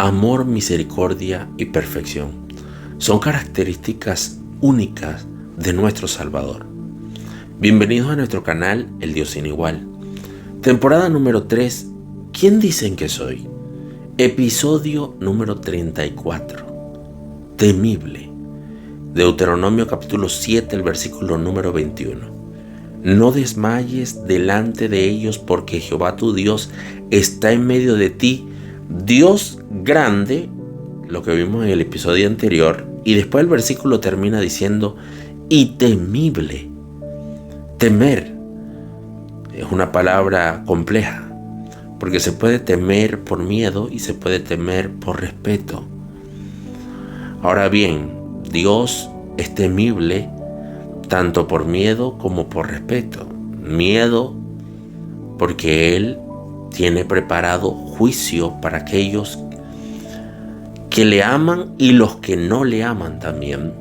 amor, misericordia y perfección son características únicas de nuestro Salvador. Bienvenidos a nuestro canal El Dios Sin Igual. Temporada número 3, ¿quién dicen que soy? Episodio número 34. Temible. Deuteronomio capítulo 7, el versículo número 21. No desmayes delante de ellos, porque Jehová tu Dios está en medio de ti, Dios grande, lo que vimos en el episodio anterior, y después el versículo termina diciendo, y temible. Temer es una palabra compleja, porque se puede temer por miedo y se puede temer por respeto. Ahora bien, Dios es temible tanto por miedo como por respeto. Miedo porque Él tiene preparado juicio para aquellos que le aman y los que no le aman también.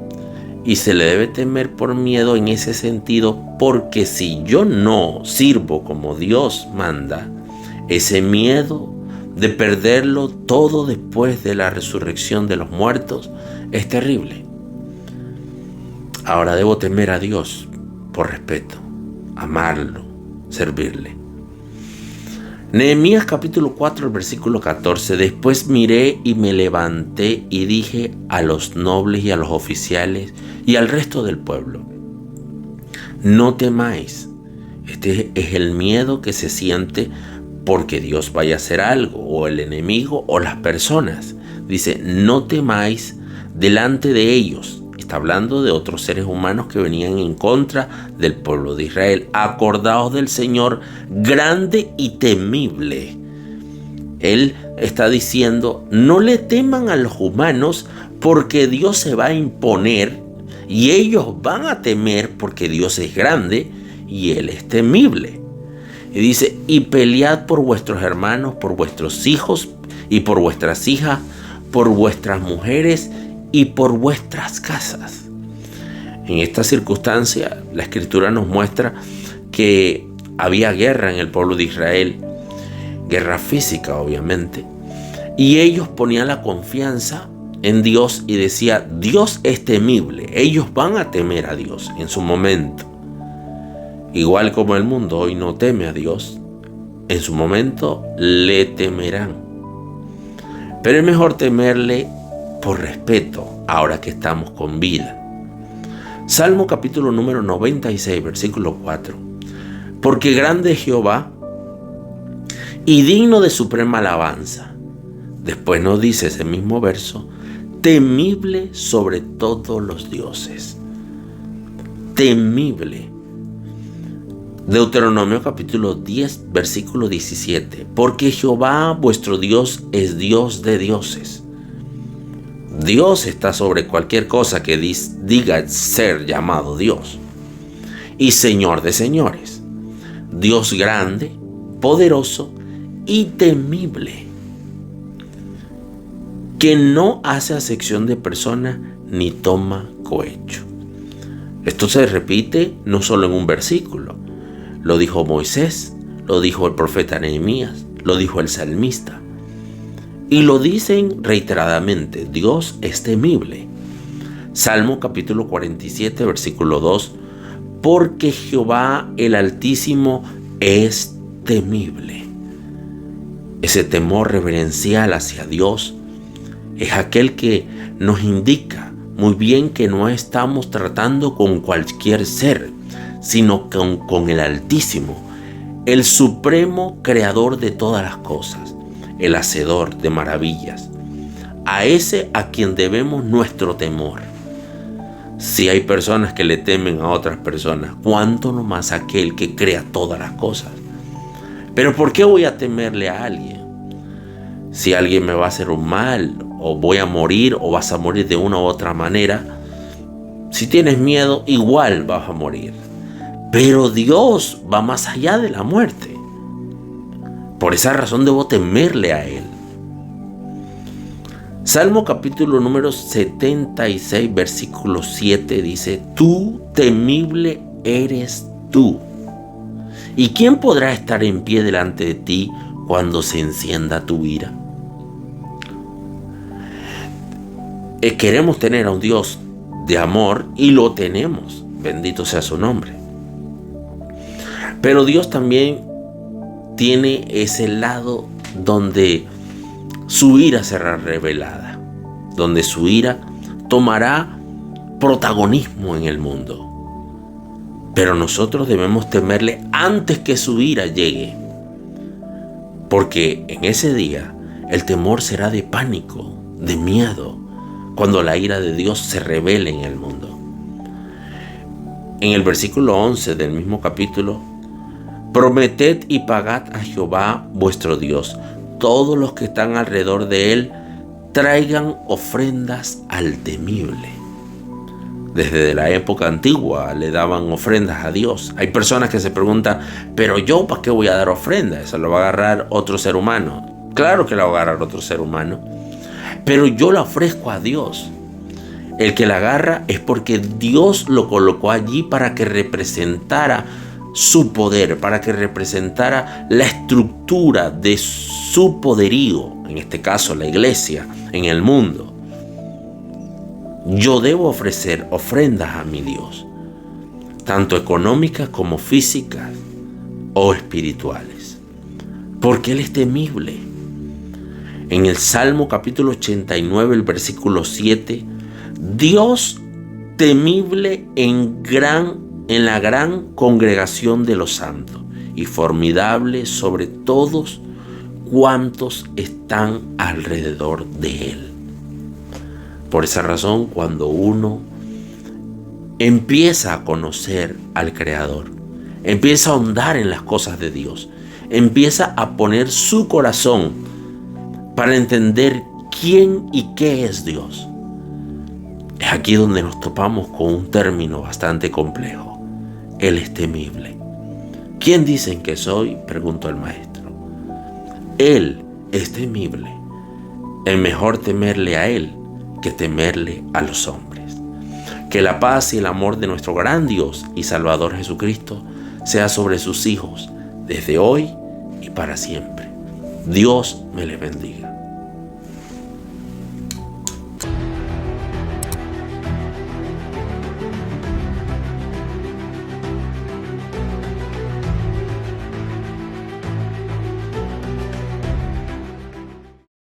Y se le debe temer por miedo en ese sentido, porque si yo no sirvo como Dios manda, ese miedo de perderlo todo después de la resurrección de los muertos es terrible. Ahora debo temer a Dios por respeto, amarlo, servirle. Nehemías capítulo 4, el versículo 14. Después miré y me levanté y dije a los nobles y a los oficiales y al resto del pueblo: no temáis. Este es el miedo que se siente porque Dios vaya a hacer algo, o el enemigo, o las personas. Dice, no temáis delante de ellos. Está hablando de otros seres humanos que venían en contra del pueblo de Israel. Acordaos del Señor grande y temible. Él está diciendo, no le teman a los humanos porque Dios se va a imponer, y ellos van a temer porque Dios es grande y Él es temible. Y dice, y pelead por vuestros hermanos, por vuestros hijos y por vuestras hijas, por vuestras mujeres y por vuestras casas. En esta circunstancia, la Escritura nos muestra que había guerra en el pueblo de Israel, guerra física obviamente, y ellos ponían la confianza en Dios y decía, Dios es temible, ellos van a temer a Dios en su momento. Igual como el mundo hoy no teme a Dios, en su momento le temerán. Pero es mejor temerle por respeto, ahora que estamos con vida. Salmo capítulo número 96, versículo 4. Porque grande es Jehová y digno de suprema alabanza. Después nos dice ese mismo verso, temible sobre todos los dioses. Temible. Deuteronomio capítulo 10, versículo 17. Porque Jehová vuestro Dios es Dios de dioses. Dios está sobre cualquier cosa que diga ser llamado Dios. Y Señor de señores. Dios grande, poderoso y temible. Que no hace acepción de persona ni toma cohecho. Esto se repite no solo en un versículo. Lo dijo Moisés, lo dijo el profeta Nehemías, lo dijo el salmista. Y lo dicen reiteradamente, Dios es temible. Salmo capítulo 47, versículo 2. Porque Jehová el Altísimo es temible. Ese temor reverencial hacia Dios es aquel que nos indica muy bien que no estamos tratando con cualquier ser, sino con el Altísimo, el supremo creador de todas las cosas, el hacedor de maravillas. A ese a quien debemos nuestro temor. Si hay personas que le temen a otras personas, ¿cuánto no más aquel que crea todas las cosas? Pero ¿por qué voy a temerle a alguien? Si alguien me va a hacer un mal, o voy a morir, o vas a morir de una u otra manera, si tienes miedo, igual vas a morir. Pero Dios va más allá de la muerte. Por esa razón debo temerle a Él. Salmo capítulo número 76, versículo 7 dice: Tú temible eres tú. ¿Y quién podrá estar en pie delante de ti cuando se encienda tu ira? Queremos tener a un Dios de amor y lo tenemos. Bendito sea su nombre. Pero Dios también tiene ese lado donde su ira será revelada, donde su ira tomará protagonismo en el mundo. Pero nosotros debemos temerle antes que su ira llegue, porque en ese día el temor será de pánico, de miedo, cuando la ira de Dios se revele en el mundo. En el versículo 11 del mismo capítulo: prometed y pagad a Jehová vuestro Dios. Todos los que están alrededor de él traigan ofrendas al temible. Desde la época antigua le daban ofrendas a Dios. Hay personas que se preguntan, pero yo ¿para qué voy a dar ofrenda? Eso lo va a agarrar otro ser humano. Claro que la va a agarrar otro ser humano, pero yo la ofrezco a Dios. El que la agarra es porque Dios lo colocó allí para que representara su poder, para que representara la estructura de su poderío, en este caso la iglesia, en el mundo. Yo debo ofrecer ofrendas a mi Dios, tanto económicas como físicas o espirituales, porque Él es temible. En el Salmo capítulo 89, el versículo 7, Dios temible en la gran congregación de los santos y formidable sobre todos cuantos están alrededor de Él. Por esa razón, cuando uno empieza a conocer al Creador, empieza a ahondar en las cosas de Dios, empieza a poner su corazón para entender quién y qué es Dios, es aquí donde nos topamos con un término bastante complejo. Él es temible. ¿Quién dicen que soy?, preguntó el maestro. Él es temible. Es mejor temerle a Él que temerle a los hombres. Que la paz y el amor de nuestro gran Dios y Salvador Jesucristo sea sobre sus hijos desde hoy y para siempre. Dios me les bendiga.